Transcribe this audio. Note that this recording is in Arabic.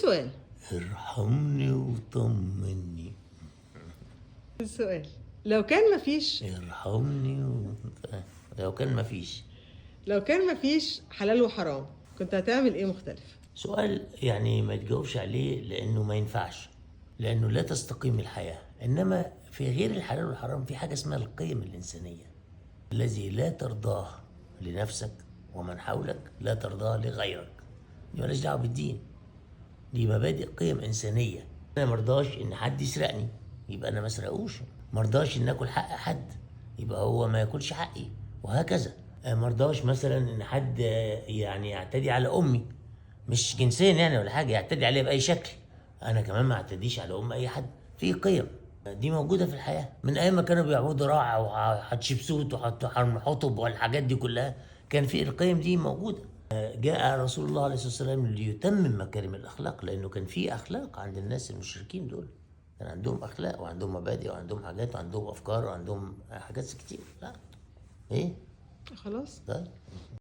السؤال؟ ارحمني وطمني. السؤال لو كان مفيش. ارحمني لو كان مفيش. لو كان مفيش حلال وحرام كنت هتعمل ايه مختلف؟ سؤال يعني ما تجاوبش عليه لأنه ما ينفعش، لأنه لا تستقيم الحياة. إنما في غير الحلال والحرام في حاجة اسمها القيم الإنسانية، الذي لا ترضاه لنفسك ومن حولك لا ترضاه لغيرك. دي مالهاش دعوة بالدين، دي مبادئ قيم إنسانية. أنا مرضاش إن حد يسرقني، يبقى أنا ما اسرقوش. مرضاش إن آكل حق حد، يبقى هو ما ياكلش حقي، وهكذا. مرضاش مثلا إن حد يعني يعتدي على أمي، مش جنسيا يعني ولا حاجة، يعتدي عليها بأي شكل، أنا كمان ما اعتديش على أم أي حد. في قيم دي موجودة في الحياة من أيام ما كانوا بيعبدوا راعة وحتشبسوت وحطب والحاجات دي كلها، كان في القيم دي موجودة. جاء رسول الله عليه الصلاة والسلام ليتمم مكارم الأخلاق، لأنه كان في أخلاق عند الناس المشركين دول، كان عندهم أخلاق وعندهم مبادئ وعندهم حاجات وعندهم أفكار وعندهم حاجات كتير. لا إيه؟ خلاص. طيب